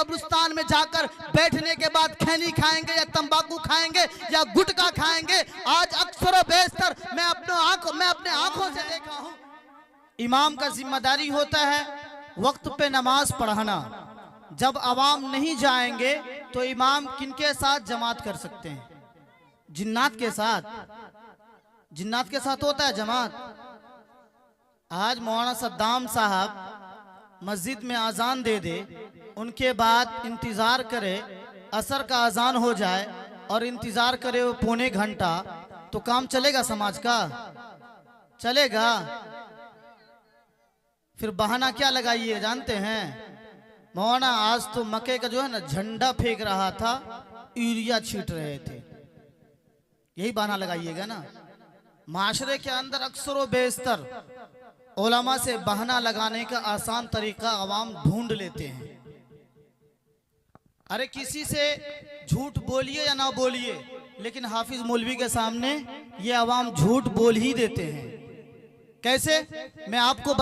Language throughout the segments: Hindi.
कब्रिस्तान में जाकर बैठने के बाद खैनी खाएंगे या तंबाकू खाएंगे या गुटखा खाएंगे। आज अक्सर बेशतर मैं अपने आंखों से देखा हूं, इमाम का जिम्मेदारी होता है वक्त पे नमाज पढ़ाना। जब आवाम नहीं जाएंगे तो इमाम किनके साथ जमात कर सकते हैं? जिन्नात के साथ। जिन्नात के साथ होता है जमात। आज मौलाना सद्दाम साहब मस्जिद में अजान दे दे, उनके बाद इंतजार करे असर का अजान हो जाए और इंतजार करे वो पौने घंटा, तो काम चलेगा समाज का? चलेगा? फिर बहाना क्या लगाइए जानते हैं? मौलाना आज तो मक्के का जो है ना झंडा फेंक रहा था, यूरिया छींट रहे थे, यही बहाना लगाइएगा ना। माशरे के अंदर अक्सर व बेशतर उलमा से बहाना लगाने का आसान तरीका अवाम ढूंढ लेते हैं। अरे किसी से झूठ बोलिए या ना बोलिए, लेकिन हाफिज मौलवी के सामने ये अवाम झूठ बोल ही देते हैं। कैसे? मैं आपको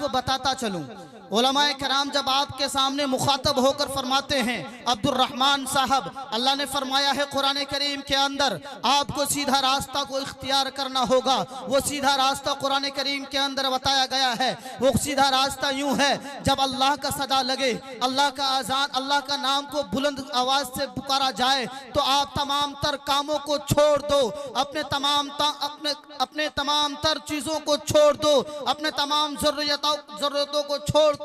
बताता चलूं। उलमाए कराम जब आपके सामने मुखातब होकर फरमाते हैं, अब्दुल रहमान साहब, अल्लाह ने फरमाया है कुरान करीम के अंदर आपको सीधा रास्ता को इख्तियार करना होगा। वो सीधा रास्ता कुरान करीम के अंदर बताया गया है। वो सीधा रास्ता यूं है, जब अल्लाह का सदा लगे, अल्लाह का अजान, अल्लाह का नाम को बुलंद आवाज से पुकारा जाए, तो आप तमाम तर कामों को छोड़ दो, अपने तमाम तर चीजों को छोड़ दो, अपने तमाम जरूरतों को छोड़कर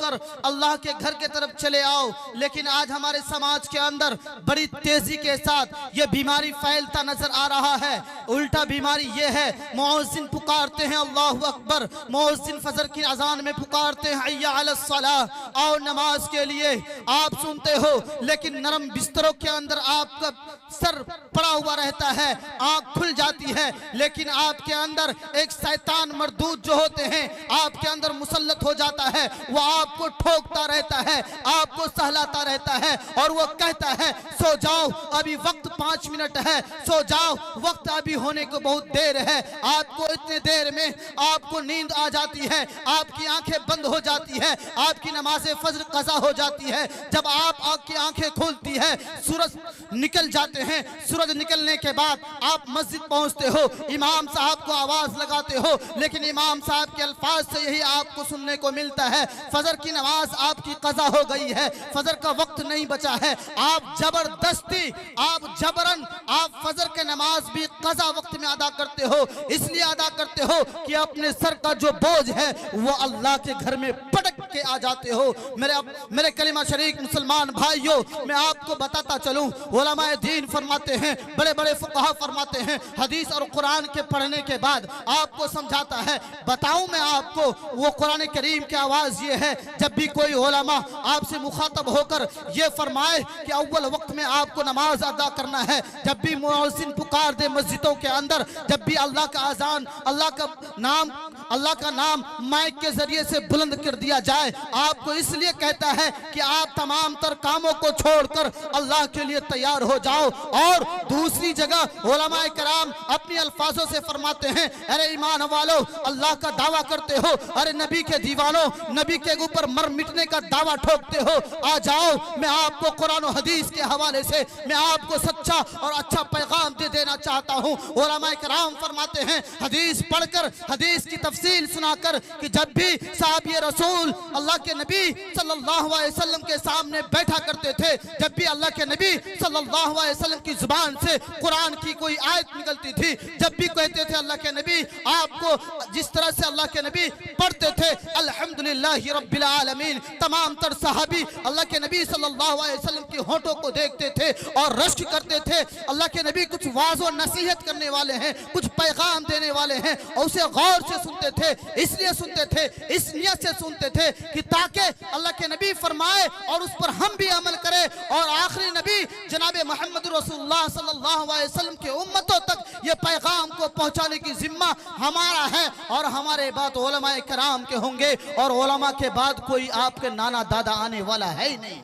अल्लाह के घर के तरफ चले आओ। लेकिन आज हमारे समाज के अंदर बड़ी तेजी के साथ ये बीमारी फैलता नजर आ रहा है। उल्टा बीमारी ये है, मुअज्जिन पुकारते हैं अल्लाहु अकबर, मुअज्जिन फजर की अजान में पुकारते हैं हय्या अलस सलाह, आओ नमाज के लिए, आप सुनते हो, लेकिन नरम बिस्तरों के अंदर आपका सर पड़ा हुआ रहता है, आंख खुल जाती है, लेकिन आपके अंदर एक शैतान मरदूद जो होते हैं आपके अंदर मुसल्लत हो जाता है। वो आपको ठोकता रहता है, आपको सहलाता रहता है और वो कहता है सो जाओ, अभी वक्त 5 मिनट है, सो जाओ, वक्त अभी होने को बहुत देर है। आपको इतने देर में आपको नींद आ जाती है, आपकी आंखें बंद हो जाती है, आपकी नमाज फजर कज़ा हो जाती है। जब आपकी आंखें खुलती है, सूरज निकल जाते हैं, सूरज निकलने के बाद आप मस्जिद पहुंचते हो, इमाम साहब को आवाज लगाते हो, लेकिन इमाम साहब के अल्फाज से यही आपको सुनने को मिलता है, फजर की नमाज आपकी कज़ा हो गई है, फजर का वक्त नहीं बचा है। आप जबरदस्ती, आप जबरन आप फजर के नमाज भी कज़ा वक्त में अदा करते हो। इसलिए अदा करते हो कि अपने सर का जो बोझ है वो अल्लाह के घर में पटक के आ जाते हो। मेरे कलिमा शरीक मुसलमान भाइयों, मैं आपको बताता चलूं, उलमाए दीन फरमाते हैं, बड़े बड़े फुक़हा फरमाते हैं, हदीस और कुरान के पढ़ने के बाद आपको समझाता है। बताऊं मैं आपको, वो कुरान करीम की आवाज ये है, जब भी कोई उलमा आपसे मुखातब होकर ये फरमाए कि अव्वल वक्त में आपको नमाज अदा करना है, जब भी मुअज्जिन पुकार दे मस्जिदों के अंदर, जब भी अल्लाह का अजान, अल्लाह का नाम माइक के जरिए से बुलंद कर दिया जाए, आपको इसलिए कहता है कि आप तमाम तर कामों को छोड़कर अल्लाह के लिए तैयार हो जाओ। और दूसरी जगह उलमाए कराम अपनी अल्फाजों से फरमाते हैं, अरे ईमान वालों, अल्लाह का दावा करते हो, अरे नबी के दीवानों, नबी के ऊपर मर मिटने का दावा ठोकते हो, आ जाओ, मैं आपको कुरान और हदीस के हवाले से मैं आपको सच्चा और अच्छा पैगाम दे देना चाहता हूँ। उलमाए कराम फरमाते हैं, हदीस पढ़कर, हदीस की तफसील सुनाकर, कि जब भी साहबी रसूल अल्लाह के नबी सल्लल्लाहु अलैहि वसल्लम के सामने बैठा करते थे, जब भी अल्लाह के नबी सल्लल्लाहु अलैहि वसल्लम की जुबान से कुरान की कोई आयत निकलती थी, जब भी कहते थे अल्लाह के नबी, आपको जिस तरह से अल्लाह के नबी पढ़ते थे अल्हम्दुलिल्लाहि रब्बिल आलमीन, तमाम तर सहाबी अल्लाह के नबी सल्लल्लाहु अलैहि वसल्लम की होठों को देखते थे और रश्क करते थे। अल्लाह के नबी कुछ वाज़ और नसीहत करने वाले हैं, कुछ पैगाम देने वाले हैं, और उसे गौर से सुनते थे। इसलिए सुनते थे, इस नियत से सुनते थे कि ताकि अल्लाह के नबी फरमाए और उस पर हम भी अमल करें और आखिरी नबी जनाब मोहम्मद रसूलुल्लाह सल्लल्लाहु अलैहि वसल्लम के उम्मतों तक ये पैगाम को पहुंचाने की जिम्मा हमारा है। और हमारे बाद उलमाए कराम के होंगे, और उलमा के बाद कोई आपके नाना दादा आने वाला है ही नहीं।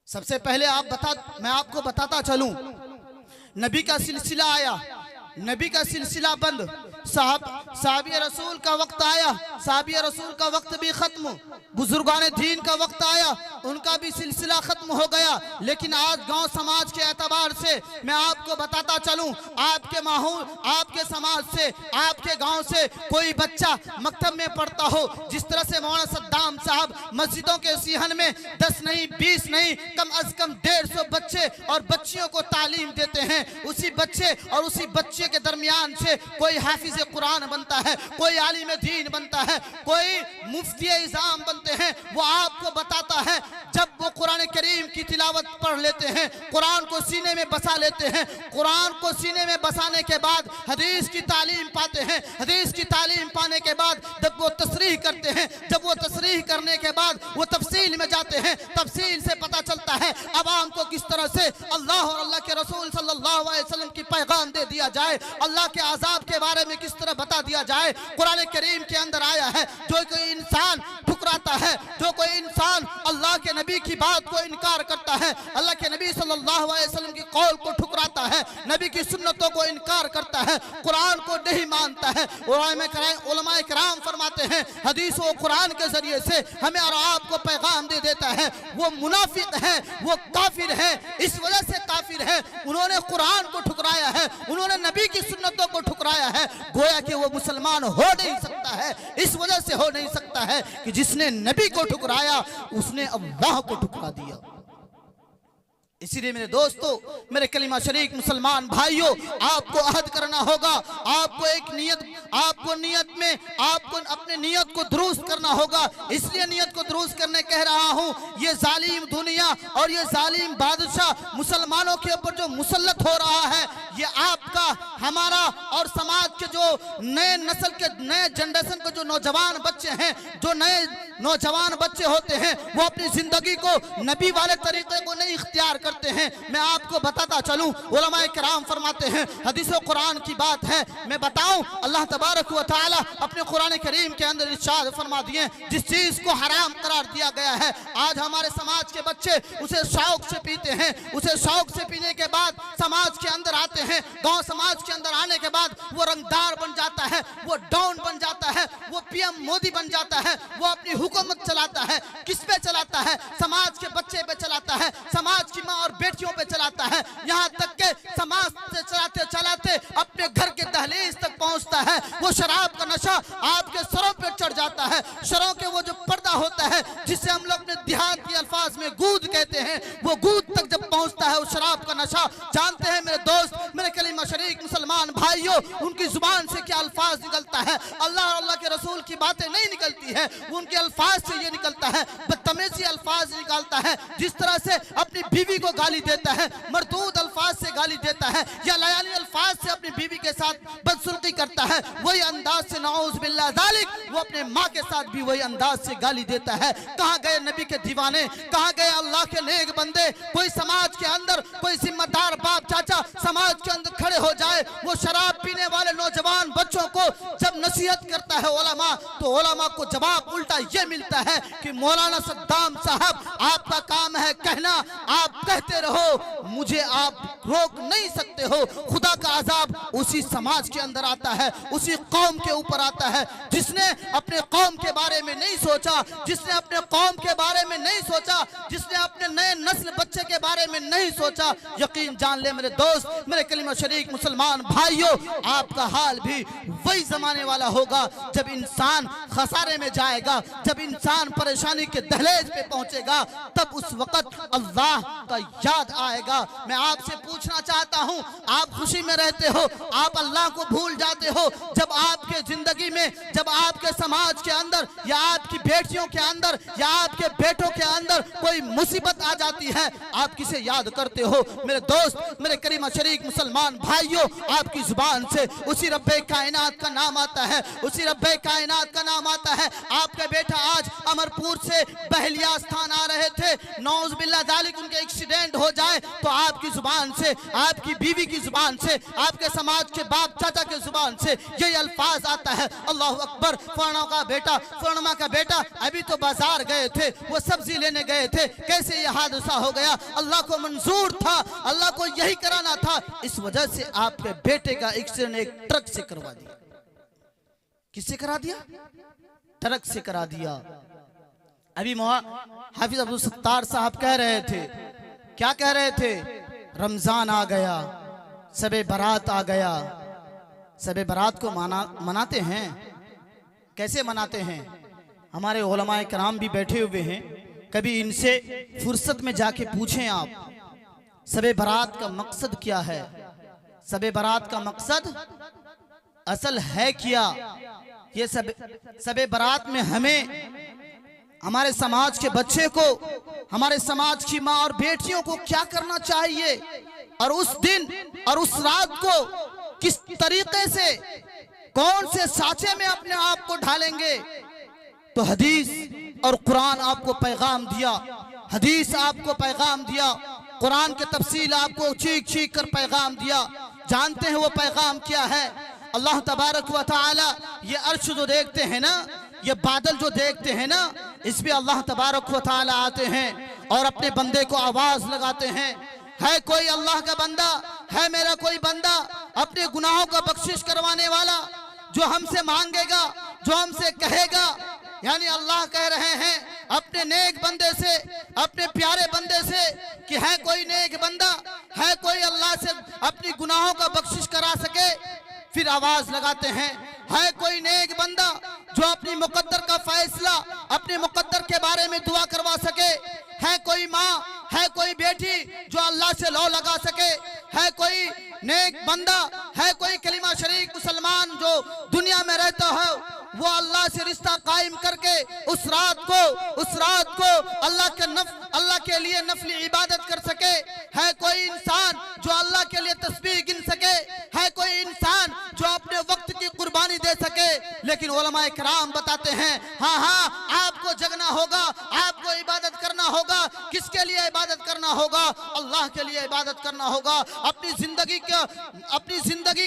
सबसे पहले मैं आपको बताता चलूं, नबी का सिलसिला आया, नबी का सिलसिला बंद, साहबी रसूल का वक्त आया, साहबी रसूल का वक्त भी खत्म, बुजुर्गान दीन का वक्त आया, उनका भी सिलसिला खत्म हो गया। लेकिन आज गांव समाज के एतबार से मैं आपको बताता चलूं, आपके माहौल, आपके समाज से, आपके गांव से कोई बच्चा मकतब में पढ़ता हो, जिस तरह से मौलाना सद्दाम साहब मस्जिदों के सीहन में 10 नहीं 20 नहीं कम अज कम 150 बच्चे और बच्चियों को तालीम देते हैं, उसी बच्चे और उसी बच्चे के दरमियान से कोई हाफिज कुरान बनता है, कोई आलिम दीन बनता है, कोई मुफ्ती इज़ाम बनते हैं। वो आपको बताता है जब वो कुरान करीम की तिलावत पढ़ लेते हैं, कुरान को सीने में बसा लेते हैं, कुरान को सीने में बसाने के बाद हदीस की तालीम पाते हैं, हदीस की तालीम पाने के बाद जब वो तशरीह करते हैं, जब वो तशरीह करने के बाद वो तफसील में जाते हैं, तफसील से पता चलता है अवाम को किस तरह से अल्लाह और अल्लाह के रसूल सल्लल्लाहु अलैहि वसल्लम की पैगाम दे दिया जाए, अल्लाह के अजाब के बारे में किस तरह बता दिया जाए। कुरान करीम के अंदर आया है जो कोई इंसान ठुकराता है, जो कोई इंसान अल्लाह के नबी की बात को इनकार करता है, अल्लाह के नबी सल्लल्लाहु अलैहि वसल्लम की कौल को ठुकराता है, नबी की सुन्नतों को इनकार करता है, कुरान को नहीं मानता है, उलमाए किराम फरमाते हैं हदीस व कुरान के जरिए से हमें और आपको पैगाम दे देता है, वो मुनाफिक है, वो काफिर है। इस वजह से काफिर है, उन्होंने कुरान को ठुकराया है, उन्होंने नबी की सुन्नतों को ठुकराया है, गोया कि वो मुसलमान हो नहीं सकता है। इस वजह से हो नहीं सकता है कि जिसने नबी को ठुकराया उसने अल्लाह को ठुकरा दिया। इसीलिए मेरे दोस्तों, मेरे कलिमा शरीक मुसलमान भाइयों, आपको अहद करना होगा, आपको एक नियत, आपको नियत में आपको अपने नियत को दुरुस्त करना होगा। इसलिए नियत को दुरुस्त करने कह रहा हूँ, ये जालिम दुनिया और ये जालिम बादशाह मुसलमानों के ऊपर जो मुसल्लत हो रहा है, ये आपका, हमारा और समाज के जो नए नस्ल के नए जनरेशन के जो नौजवान बच्चे हैं, जो नए नौजवान बच्चे होते हैं, वो अपनी जिंदगी को नबी वाले तरीके को नहीं इख्तियार करते हैं। मैं आपको बताता चलूं, उलमाए किराम फरमाते हैं, हदीस व कुरान की बात है, मैं बताऊं, अल्लाह तबारक व तआला अपने कुरान करीम के अंदर इरशाद फरमा दिए, जिस चीज को हराम करार दिया गया है, आज हमारे समाज के बच्चे उसे शौक से पीते हैं, उसे शौक से पीने के बाद समाज के अंदर आते हैं, गांव समाज के अंदर आने के बाद वो रंगदार बन जाता है, वो डॉन बन जाता है, वो पीएम मोदी बन जाता है, वो अपनी हुकूमत चलाता है। किस पे चलाता है? समाज के बच्चे पे चलाता है, समाज की माँ और बेटियों पे चलाता है, यहाँ तक के समाज से चलाते चलाते अपने घर के दहलीज तक पहुँचता है। वो शराब का नशा आपके सरों पे चढ़ जाता है, सरों के वो जो पर्दा होता है जिसे हम लोग अपने देहात के अल्फाज में गूद कहते हैं, वो गूद तक जब पहुँचता है वो शराब का नशा, जानते हैं मेरे दोस्त, मेरे कलीमा शरीक मुसलमान भाइयों, उनकी जुबान से क्या अल्फाज निकलता है, अल्लाह और अल्लाह के रसूल की बातें नहीं निकलती है, उनके अल्फाज से ये निकलता है, बदतमीजी अल्फाज निकालता है, जिस तरह से अपनी बीवी को गाली देता है, मरदूद अल्फाज से गाली देता है, या लयाली अल्फाज से अपनी बीवी के साथ बदसलूकी करता है, वही अंदाज से नऊज़ बिल्लाह ज़ालिक वो अपने माँ के साथ भी वही अंदाज से गाली देता है। कहाँ गए नबी के दीवाने, कहाँ गए अल्लाह के नेक बंदे? कोई समाज के अंदर कोई जिम्मेदार बाप चाचा समाज के अंदर खड़े हो जाए, वो शराब पीने वाले नौजवान बच्चों को जब नसीहत करता है उलमा, तो उलमा को जवाब उल्टा ये मिलता है कि मौलाना सद्दाम साहब, आपका काम है कहना, आप कहते रहो, मुझे आप रोक नहीं सकते हो। खुदा का अजाब उसी समाज के अंदर आता है, उसी कौम के ऊपर आता है जिसने अपने कौम के बारे में नहीं सोचा, जिसने अपने कौम के बारे में नहीं सोचा, जिसने अपने नए नस्ल बच्चे के बारे में नहीं सोचा। यकीन जान ले मेरे दोस्त, मेरे कलीमा शरीक मुसलमान भाइयों, आपका हाल भी वही जमाने वाला होगा जब इंसान खसारे में जाएगा, जब इंसान परेशानी के दहलीज पे पहुंचेगा, तब उस वक्त अल्लाह का याद आएगा। मैं आपसे पूछना चाहता हूं, आप खुशी में रहते हो, आप अल्लाह को भूल जाते हो, जब आपके जिंदगी में, जब आपके समाज के अंदर या आपकी बेटियों के अंदर या आपके बेटों के अंदर कोई मुसीबत आ जाती है, आप किसे याद करते हो? मेरे दोस्त, मेरे करीमा शरीक मुसलमान भाइयों, आपकी जुबान से उसी रब्बे कायनात का नाम आता है, उसी रब्बे कायनात का नाम आता है। आपका बेटा आज अमरपुर से बहलिया स्थान आ रहे थे, नौज़ बिल्लाह ज़ालिक उनके एक्सीडेंट हो जाए तो आपकी जुबान से, आपकी बीवी की जुबान से, आपके समाज के बाप चाचा के जुबान से यही अल्फाज आता है, अल्लाह अकबर, फलाना का बेटा, फलाना का बेटा अभी तो बाजार गए थे, वो सब्जी लेने गए थे, कैसे ये हादसा हो गया? अल्लाह को मंजूर था, अल्लाह को यही कराना था, इस वजह से आपके बेटे का एक्सीडेंट एक ट्रक से करवा दिया। किससे करा दिया? ट्रक से करा दिया। अभी हाफिज अब्दुल सत्तार साहब कह रहे थे, क्या कह रहे थे? रमजान आ गया, सबे बारात आ गया। सबे बारात को मनाते हैं, कैसे मनाते हैं? हमारे उलमाए कराम भी बैठे हुए हैं, कभी इनसे फुर्सत में जाके पूछें आप, सबे बारात का मकसद क्या है? सबे बारात का मकसद असल है क्या? ये सबे बारात में हमें, हमारे समाज के बच्चे को, हमारे समाज की माँ और बेटियों को क्या करना चाहिए, और उस दिन और उस रात को किस तरीके से, कौन से साँचे में अपने आप को ढालेंगे? तो हदीस और कुरान आपको पैगाम दिया, हदीस आपको पैगाम दिया, कुरान के तफसील आपको चीख चीख कर पैगाम दिया। जानते हैं वो पैगाम क्या है? अल्लाह तबारक व तआला ये अर्श जो देखते हैं ना, ये बादल जो देखते हैं ना, इस पे अल्लाह तबारक व तआला आते हैं और अपने बंदे को आवाज लगाते हैं, है कोई अल्लाह का बंदा, है मेरा कोई बंदा अपने गुनाहों का बख्शिश करवाने वाला, जो हमसे मांगेगा, जो हमसे कहेगा। यानी अल्लाह कह रहे हैं अपने नेक बंदे से, अपने प्यारे बंदे से कि है कोई नेक बंदा, है कोई अल्लाह से अपनी गुनाहों का बख्शिश करा सके? फिर आवाज लगाते हैं, है कोई नेक बंदा जो अपनी मुकद्दर का फैसला, अपने मुकद्दर के बारे में दुआ करवा सके? है कोई माँ, है कोई बेटी जो अल्लाह से लौ लगा सके? है कोई नेक बंदा, है कोई कलिमा शरीक मुसलमान जो दुनिया में रहता है, वो अल्लाह से रिश्ता कायम करके उस रात को अल्लाह के लिए नफली इबादत कर सके? है कोई इंसान जो अल्लाह के लिए तस्बीह गिन सके? है कोई इंसान जो अपने वक्त की कुर्बानी दे सके? लेकिन उलमाए कराम बताते हैं, हाँ, आपको जगना होगा, आपको इबादत करना होगा। किसके लिए इबादत करना होगा? अल्लाह के लिए इबादत करना होगा। अपनी जिंदगी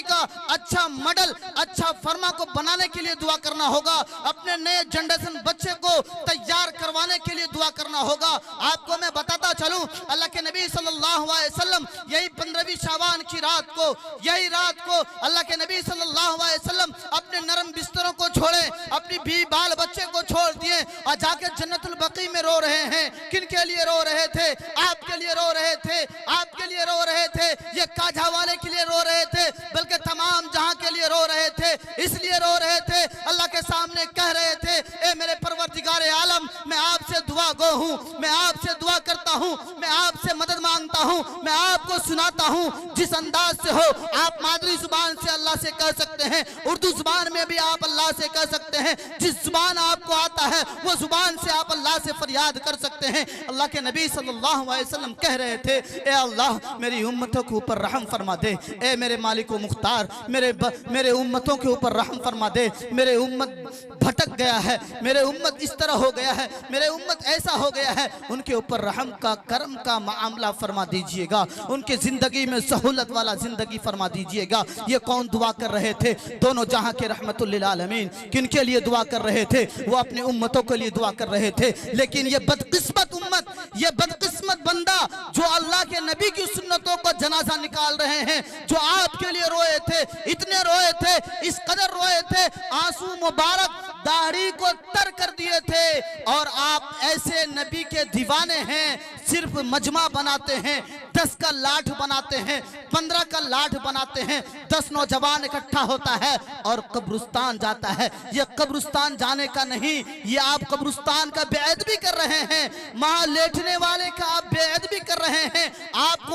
का अच्छा मॉडल, अच्छा फर्मा को बनाने के लिए दुआ करना होगा। अपने नए जनरेशन बच्चे को तैयार करवाने के लिए दुआ करना होगा। आपको मैं बताता चलूं, अल्लाह के नबी सल्लल्लाहु अलैहि वसल्लम यही 15वीं शाबान की रात को अल्लाह के नबी सल्लल्लाहु अलैहि वसल्लम अपने नरम बिस्तरों को छोड़े, अपनी भी बाल बच्चे को छोड़ दिए और जाके जन्नतुल बकी में रो रहे हैं। किन के लिए रो रहे थे? आपके लिए रो रहे थे, आपके लिए रो रहे थे, ये काझा वाले के लिए रो रहे थे, बल्कि तमाम जहां के लिए रो रहे थे। इसलिए रो रहे थे, अल्लाह के सामने कह रहे थे, ए मेरे परवरदिगार आलम, मैं आपसे दुआ गो हूँ, मैं आपसे दुआ करता हूँ, मैं आपसे मदद मांगता हूँ, मैं आपको सुनाता हूँ। जिस अंदाज से हो आप मादरी जुबान से अल्लाह से कह सकते हैं, उर्दू जुबान में भी आप अल्लाह से कह सकते हैं। जिस जुबान आपको आता है वो जुबान से आप अल्लाह से फरियाद कर सकते हैं। अल्लाह के नबी सल्लल्लाहु अलैहि वसल्लम कह रहे थे, ए अल्लाह मेरी उम्मतों के ऊपर रहम फरमा दे, ए मेरे मालिक व मुख्तार मेरे उम्मतों के ऊपर रहम फरमा दे। मेरे उम्मत भटक गया है, मेरे उम्मत इस तरह हो गया है, मेरे उम्मत ऐसा हो गया है, उनके ऊपर रहम का, करम का मामला फरमा दीजिएगा, उनके जिंदगी में सहूलत वाला जिंदगी फरमा दीजिएगा। ये कौन दुआ कर रहे थे? दोनों जहां के रहमतुल लिल आलमीन। किनके लिए दुआ कर रहे थे? वो अपनी उम्मतों के लिए दुआ कर रहे थे। लेकिन ये बदकिस्मत उम्मत, ये बदकिस्मत बंदा जो अल्लाह के नबी की सुन्नतों को जनाजा निकाल रहे हैं, जो आपके लिए रोए थे, इतने रोए थे, इस कदर रोए थे, आंसू मुबारक दाढ़ी को तर कर दिए थे। और आप ऐसे नबी के दीवाने हैं, सिर्फ मजमा बनाते हैं, 10 का लाठ बनाते हैं, 15 का लाठ बनाते हैं, 10 नौजवान इकट्ठा होता है और कब्रिस्तान जाता है। ये कब्रिस्तान जाने का नहीं, ये आप कब्रिस्तान का बेअदबी कर रहे हैं, वहां लेटने वाले का आप बेअदबी कर रहे हैं। आपको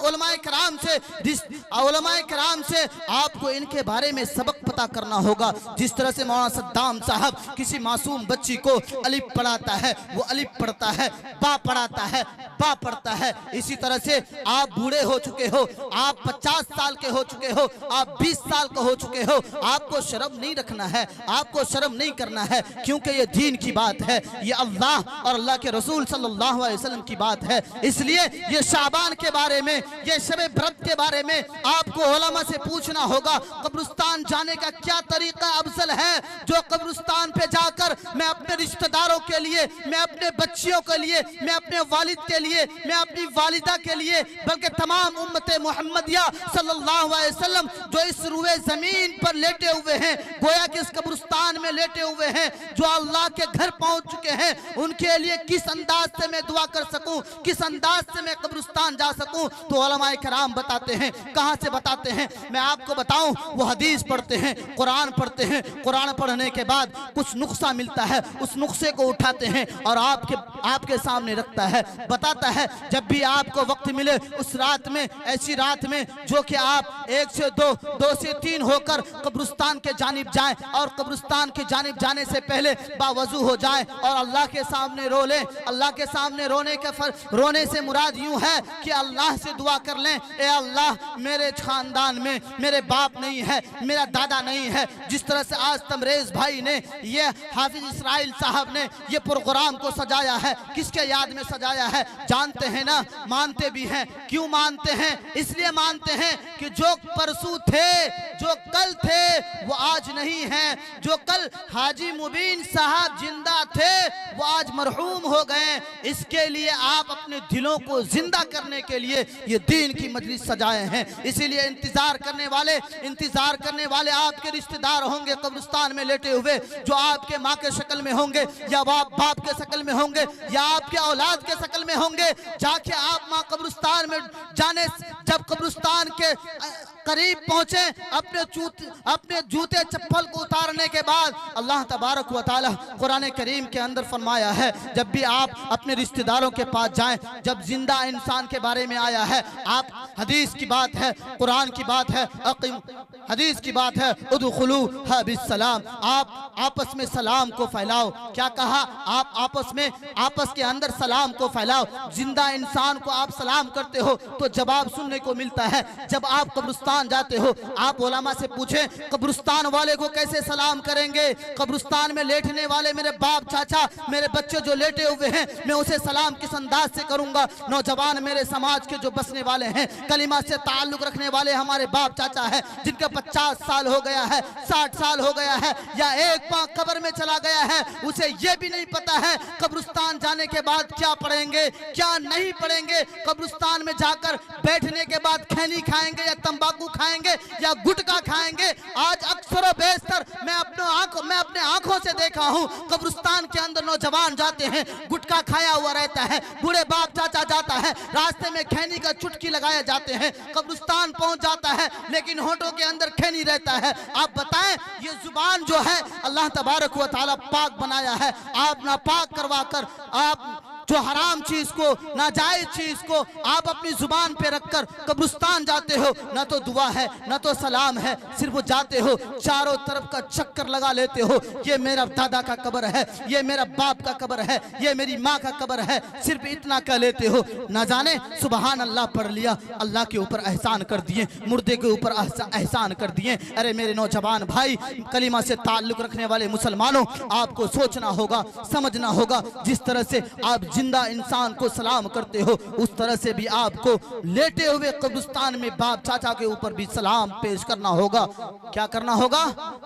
उलमाए कराम से आपको इनके बारे में सबक पता करना होगा। जिस तरह से मौलाना सद्दाम साहब किसी मासूम बच्ची को अलिफ पढ़ाता है, वो अलिफ पढ़ता है, बा पढ़ाता है, बा पढ़ता है। इसी तरह से आप बूढ़े हो चुके हो, आप 50 साल के हो चुके हो, आप 20 साल के हो चुके हो, आपको शर्म नहीं रखना है, आपको शर्म नहीं करना है, क्योंकि ये दीन की बात है, ये अल्लाह और अल्लाह के रसूल सल्लल्लाहु अलैहि वसल्लम की बात है। इसलिए ये शाबान के बारे बारे में, ये शब बरत के बारे में आपको उलमा से पूछना होगा। कब्रिस्तान जाने का क्या तरीका अफजल है, जो कब्रिस्तान पे जाकर मैं अपने रिश्तेदारों के लिए, मैं अपने बच्चियों के लिए, मैं अपने वालिद के लिए, मैं अपनी वालिदा के लिए, बल्कि तमाम उम्मत मुहम्मदिया सल्लल्लाहु अलैहि वसल्लम जो इस रुए जमीन पर लेटे हुए हैं, गोया कि इस कब्रिस्तान में लेटे हुए हैं, जो अल्लाह के घर पहुंच चुके हैं, उनके लिए किस अंदाज से मैं दुआ कर सकूं, किस अंदाज से मैं कब्रिस्तान जा सकूं। तो उलमाए कराम बताते हैं। कहां से बताते हैं मैं आपको बताऊं। वो हदीस पढ़ते हैं, कुरान पढ़ते हैं, कुरान पढ़ने के बाद कुछ नुस्खा मिलता है, उस नुस्खे को उठाते हैं और आपके सामने रखता है, बताता है जब भी आपको वक्त मिले उस रात में, ऐसी रात में जो कि आप 1 से 2, 2 से 3 होकर कब्रिस्तान के जानिब जाएं और कब्रिस्तान के जानिब जाने से पहले बावजू हो जाएं और अल्लाह के सामने रो लें। अल्लाह के सामने रोने से मुराद यूं है कि अल्लाह से दुआ कर लें, ए अल्लाह मेरे खानदान में मेरे बाप नहीं है, मेरा दादा नहीं है। जिस तरह से आज तमरेज भाई ने, ये हाफिज इसराइल साहब ने ये प्रोग्राम को सजाया है, किसके याद में सजाया है जानते हैं ना? मानते भी हैं। क्यों मानते हैं? इसलिए मानते हैं कि जो परसों थे, जो कल थे, वो आज नहीं है। जो कल हाजी मुबीन साहब जिंदा थे, वो आज मरहूम हो गए। इसके लिए आप अपने दिलों को जिंदा करने के लिए ये दीन की मजलिस सजाए हैं। इसीलिए इंतजार करने वाले आपके रिश्तेदार होंगे कब्रिस्तान में लेटे हुए, जो आपके माँ के शक्ल में होंगे या बाप के शक्ल में होंगे या आपके औलाद के शक्ल में होंगे। जाके आप माँ कब्रिस्तान में जाने, जब कब्रिस्तान के करीब पहुंचे, अपने जूते चप्पल को उतारने के बाद अल्लाह तबारक व तआला कुरान करीम के अंदर फरमाया है, जब भी आप अपने रिश्तेदारों के पास जाएं, जब जिंदा इंसान के बारे में आया है, आप हदीस की बात है, कुरान की बात है, हदीस की बात है, उदखुलू बिस्सलाम, आप आपस में सलाम को फैलाओ। क्या कहा? आप आपस के अंदर सलाम को फैलाओ। जिंदा इंसान को आप सलाम करते हो तो जवाब सुनने को मिलता है। जब आप कब्रिस्तान जाते हो, आप उलमा से पूछें कब्रिस्तान वाले को कैसे सलाम करेंगे? कब्रिस्तान में लेटने वाले मेरे बाप, चाचा, मेरे बच्चे जो लेटे हुए हैं, मैं उसे सलाम किस अंदाज से करूंगा? नौजवान मेरे समाज के जो बसने वाले हैं, कलिमा से ताल्लुक रखने वाले हमारे बाप चाचा है, जिनका 50 साल हो गया है, 60 साल हो गया है, या एक पांव कब्र में चला गया है, उसे ये भी नहीं पता है कब्रिस्तान जाने के बाद क्या पढ़ेंगे, क्या नहीं पढ़ेंगे। कब्रिस्तान में जाकर बैठने के बाद खैनी खाएंगे या तंबाकू खाएंगे या गुटखा खाएंगे। आज अक्सर बेशतर मैं अपने आंखों से देखा हूं, कब्रिस्तान के अंदर नौजवान जाते हैं, गुटखा खाया हुआ रहता है, बूढ़े बाप चाचा जाता है, रास्ते में खैनी का चुटकी लगाए जाते हैं, कब्रिस्तान पहुंच जाता है, लेकिन होठों के अंदर खैनी रहता है। आप बताएं, ये जुबान जो है अल्लाह तबारक व तआला पाक बनाया है, आप नापाक करवा कर, आप जो हराम चीज को, नाजायज चीज को आप अपनी जुबान पे रखकर कब्रिस्तान जाते हो, ना तो दुआ है ना तो सलाम है, सिर्फ जाते हो, चारों तरफ का चक्कर लगा लेते हो। ये मेरा दादा का कब्र है, ये मेरा बाप का कब्र है, ये मेरी माँ का कब्र है, सिर्फ इतना कह लेते हो। ना जाने सुबहान अल्लाह पढ़ लिया, अल्लाह के ऊपर एहसान कर दिए, मुर्दे के ऊपर एहसान कर दिए। अरे मेरे नौजवान भाई, कलीमा से ताल्लुक रखने वाले मुसलमानों, आपको सोचना होगा, समझना होगा, जिस तरह से आप जिंदा इंसान को सलाम करते हो, उस तरह से भी आपको लेटे हुए कब्रिस्तान में बाप चाचा के ऊपर भी सलाम पेश करना होगा। क्या करना होगा?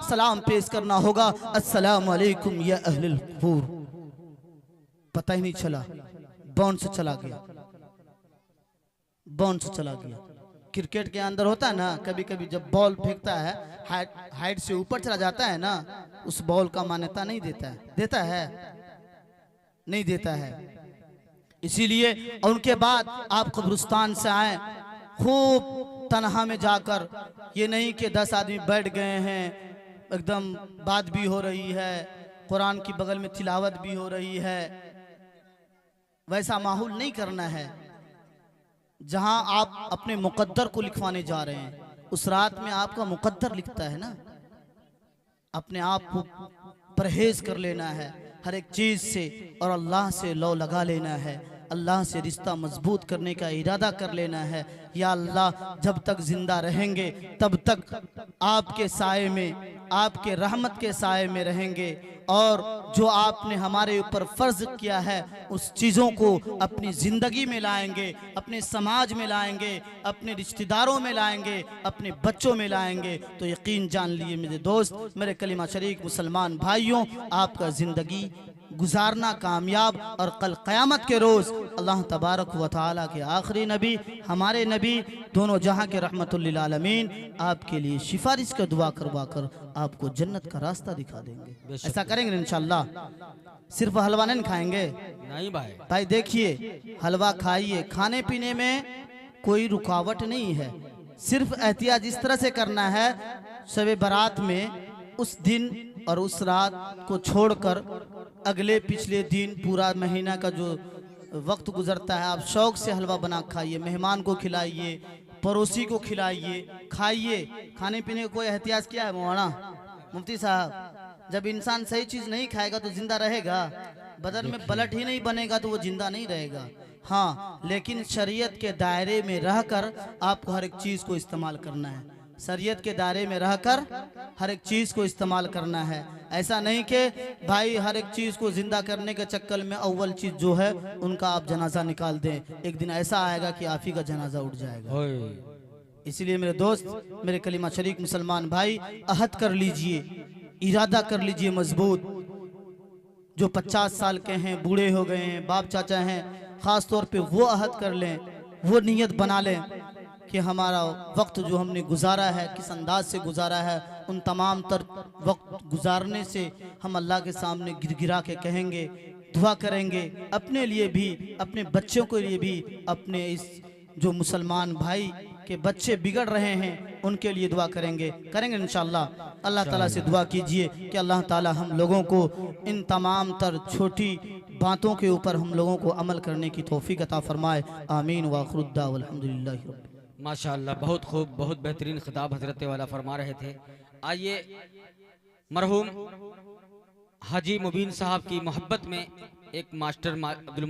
सलाम पेश करना होगा। अस्सलाम वालेकुम या अहलल कबूर। पता ही नहीं चला, बाउंस चला गया, बाउंस चला गया। क्रिकेट के अंदर होता है ना, कभी कभी जब बॉल फेंकता है, हाइट से ऊपर चला जाता है ना, उस बॉल का मान्यता नहीं देता है, देता है नहीं देता है। इसीलिए उनके बाद आप कब्रिस्तान से आए, खूब तन्हा में जाकर, ये नहीं कि 10 आदमी बैठ गए हैं, एकदम बात भी हो रही है, कुरान की बगल में तिलावत भी हो रही है, वैसा माहौल नहीं करना है। जहां आप अपने मुकद्दर को लिखवाने जा रहे हैं, उस रात में आपका मुकद्दर लिखता है ना, अपने आप को परहेज कर लेना है हर एक चीज से, और अल्लाह से लौ लगा लेना है, अल्लाह से रिश्ता मजबूत करने का इरादा कर लेना है। या अल्लाह, जब तक जिंदा रहेंगे तब तक आपके साए में आपके रहमत के साए में रहेंगे और जो आपने हमारे ऊपर फर्ज किया है उस चीज़ों को अपनी ज़िंदगी में लाएंगे, अपने समाज में लाएंगे, अपने रिश्तेदारों में लाएंगे, अपने बच्चों में लाएंगे। तो यकीन जान लिए मेरे दोस्त, मेरे कलिमा शरीक मुसलमान भाइयों, आपका ज़िंदगी गुजारना कामयाब और कल क़यामत के रोज़ अल्लाह तबारक व तआला के आखिरी नबी, हमारे नबी, दोनों जहां के रहमतुल लिल आलमीन आपके लिए सिफारिश का दुआ करवा कर आपको जन्नत का रास्ता दिखा देंगे। ऐसा करेंगे इंशाअल्लाह। सिर्फ हलवा नहीं खाएंगे, नहीं भाई देखिए, हलवा खाइए, खाने पीने में कोई रुकावट नहीं है, सिर्फ एहतियात इस तरह से करना है, शब बारात में उस दिन और उस रात को छोड़कर अगले पिछले दिन पूरा महीना का जो वक्त गुजरता है, आप शौक से हलवा बना खाइए, मेहमान को खिलाइए, पड़ोसी को खिलाइए, खाइए। खाने पीने को कोई एहतियात किया है मौलाना मुफ्ती साहब? जब इंसान सही चीज़ नहीं खाएगा तो जिंदा रहेगा? बदन में ब्लड ही नहीं बनेगा तो वो जिंदा नहीं रहेगा। हाँ, लेकिन शरीयत के दायरे में रहकर आपको हर एक चीज़ को इस्तेमाल करना है, शरीयत के दायरे में रहकर हर एक चीज़ को इस्तेमाल करना है। ऐसा नहीं कि भाई हर एक चीज़ को ज़िंदा करने के चक्कर में अव्वल चीज़ जो है उनका आप जनाजा निकाल दें। एक दिन ऐसा आएगा कि आप ही का जनाजा उठ जाएगा। इसलिए मेरे दोस्त, मेरे कलिमा शरीक मुसलमान भाई, अहद कर लीजिए, इरादा कर लीजिए मजबूत। जो 50 साल के हैं, बूढ़े हो गए हैं, बाप चाचा हैं, ख़ास तौर पे वो अहद कर लें, वो नीयत बना लें कि हमारा वक्त जो हमने गुजारा है, किस अंदाज से गुजारा है, उन तमाम तर वक्त गुजारने से हम अल्लाह के सामने गिरगिरा के कहेंगे, दुआ करेंगे, अपने लिए भी, अपने बच्चों के लिए भी, अपने इस जो मुसलमान भाई के बच्चे बिगड़ रहे हैं उनके लिए दुआ करेंगे इंशाअल्लाह। अल्लाह ताला से दुआ कीजिए कि अल्लाह ताला हम लोगों को इन तमाम तर छोटी बातों के ऊपर हम लोगों को अमल करने की तौफीक अता फरमाए। आमीन व आखिर दावा अल्हम्दुलिल्लाह। माशाअल्लाह, बहुत खूब, बहुत बेहतरीन खिताब हजरत वाला फरमा रहे थे। आइए मरहूम हाजी मुबीन साहब की मोहब्बत में एक मास्टर अब्दुल